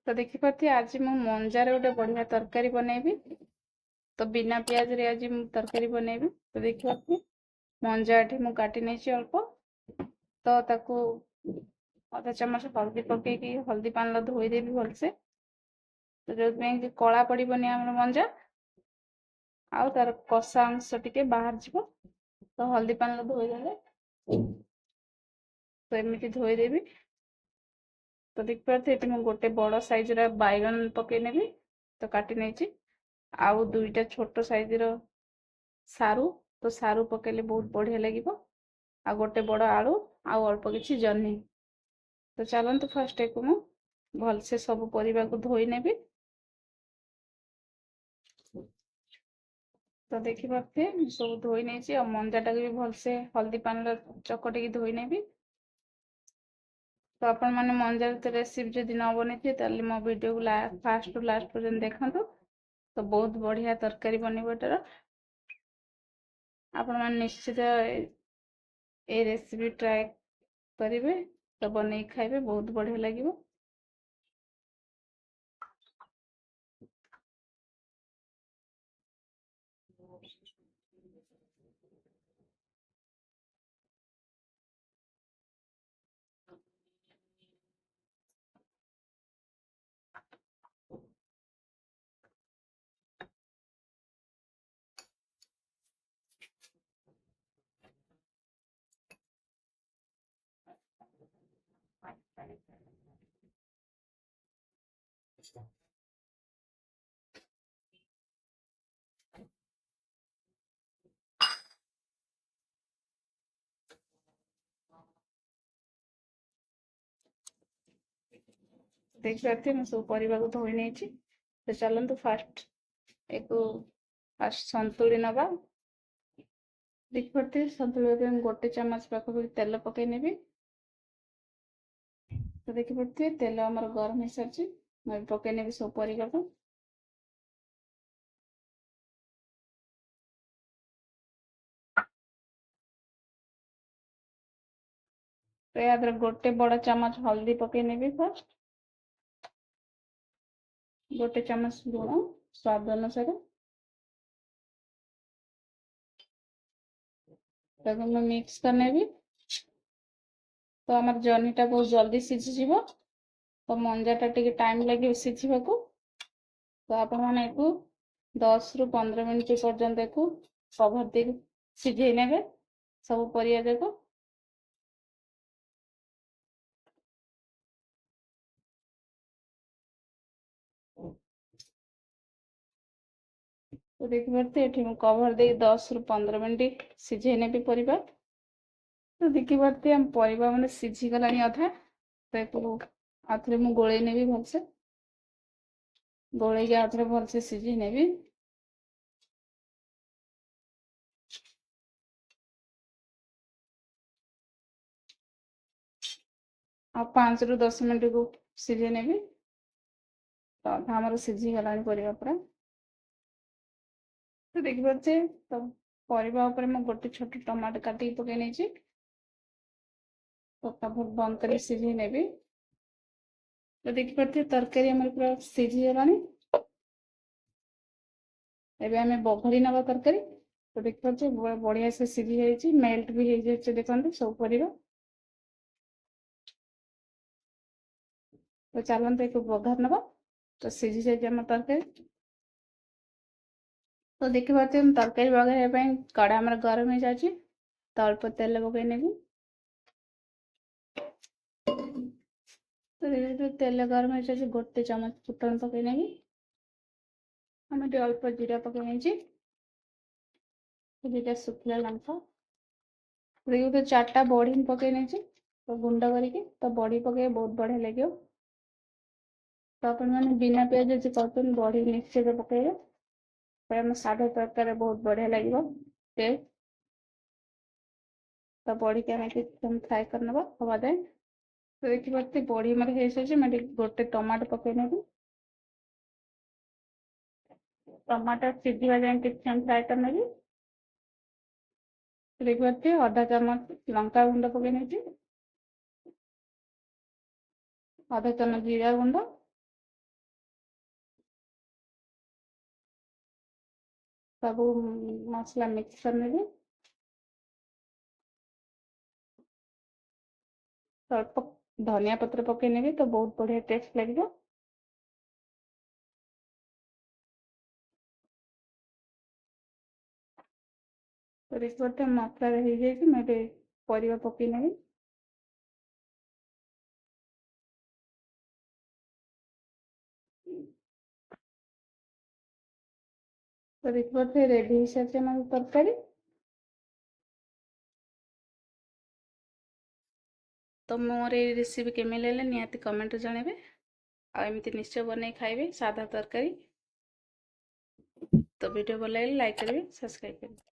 तो देखिपे आज मु मंजार गोटे बढ़िया तरकारी बनैबी। तो बिना प्याज रे आज मु तरकारी बनैबी। तो देखिपे मंजा एठी मु काटी नहीं अल्प। तो ताकू अधा चामच हल्दी पकईकि हल्दी पान धोईदेवी भलसे। तो जो कि कला पड़बनी आम मंजा आउ तार कषा अंश टिके बाहर जीव। तो हल्दी पान धोईदे तो एमती धोईदेवी। तो देखिपे ये गोटे बड़ साइज बैगन पकईनेबी। तो काटी नहीं आउ दुईटा छोट साइज सारू। तो सारू पकेले बहुत बढ़िया लगे। आ गोटे बड़ आलू आउ अल्प किछि जह्नी। तो चलते फास्ट एक भलसे सब परिवा को धोई नेबी। तो देखिपे सब धोई नहीं और मंजाटा भी भलसे हल्दी पान चकटिकी धोई नेबी। तो आपण मैंने मंजार रेसिपी जदि न बनी मो वीडियो को फास्ट टू लास्ट पर्यंत देखो। तो बहुत बढ़िया तरकारी बनवर आपण मैंने निश्चित ये रेसिपी ट्राए करेंगे। तो बन खाइबे बहुत बढ़िया लगे। देखिए मैं सब परिवा को धोई नहीं। तो चलते फास्ट एक फास्ट संतुली नवा। देखिए संतुल गोटे चामच पाख तेल पकई नेबी। तो देखिए तेल आमर गरम हो सारी मैं पकई नेबी सब परिवा को। तो याद गोटे बड़ चामच हल्दी पकई नेबी। फर्स्ट गोटे चामच लुण स्वाद अनुसार। मैं मिक्स करने भी। तो आम जह्नीटा बहुत जल्दी सीझीज। तो मंजाटा टे टाइम लगे सीझा को। तो आप 10 ରୁ 15 मिनट पर्यंत कभर दे सीझे ने सब परिया जाक। तो देखिए ये कभर दे 10 ରୁ 15 मिनट सीझे ने परिवा। तो देखिए आम परिवा मैंने सीझीगला अधा। तो आउे मुझे गोल नेबी भलसे गोल आउे भलसे सीझी नेबी। आ 5 ରୁ 10 मिनट को सीझे नेबी। तो अधा आमर सीझीगला परिवा पूरा। तो देखिए तो परिवा ऊपर मैं गोटे छोट टमाटो काटी पकई नहीं। तो कभर बंद कर सीझे नेबी। तो देखिए तरकारी आम पूरा सीझीगला। एबे आमे बघारी नवा तरकारी। तो देखिए बढ़िया से सीझी जाइए मेल्ट भी हो जाए। देखते सब परिवा। तो चलते एक बघार नवा। तो सीझी जाइए आम तरकारी। तो देखिए तरकारी बघार कड़ा आम गरम हो जाए। तो अल्प तेल पकई नेबी। तो देखिए तेल गरम हो जाए गोटे चामच फुटन पकई नेबी। आम अल्प जीरा पकई नहीं। दुटा शुखला लंका। देखिए 4टा बड़ी पकई नहीं। तो गुंड करके तो बड़ी पकई बहुत बढ़िया लगे। तो आप बिना प्याज कर बड़ी निश्चित पकड़े आम साधा तरकारी बहुत बढ़िया लगे। तो बड़ी के फ्राए कर ना हवा जाए। तो देखिए बड़ी मारे हो सारी मैं गोटे टमाटो पकई नेबी। टमाटो सीझा जाए कि फ्राए करने। देखिए आधा चामच लंका गुंड पकई नहीं। आधा चामच जीरा गुंड ସବୁ ମସଲା ମିକ୍ସ କରିନେବି। ଅଳ୍ପ ଧନିଆ ପତ୍ର ପକେଇ ନେବି ତ ବହୁତ ବଢ଼ିଆ ଟେଷ୍ଟ ଲାଗିବ। ତ ଦେଖିପାରୁଥିବେ ମସଲାରେ ହେଇଯାଇଛି। ମୁଁ ଏବେ ପରିବା ପକେଇ ନେବି। ତ ଦେଖିପାରୁଥିବେ ରେଡି ହେଇସାରିଛି ଆମର ତରକାରୀ। ତ ମୋର ଏଇ ରେସିପି କେମିତି ଲାଗିଲା ନିହାତି କମେଣ୍ଟରେ ଜଣାଇବେ। ଆଉ ଏମିତି ନିଶ୍ଚୟ ବନେଇ ଖାଇବେ ସାଧା ତରକାରୀ। ତ ଭିଡ଼ିଓ ଭଲ ଲାଗିଲେ ଲାଇକ୍ କରିବେ, ସବସ୍କ୍ରାଇବ୍ କରିବେ।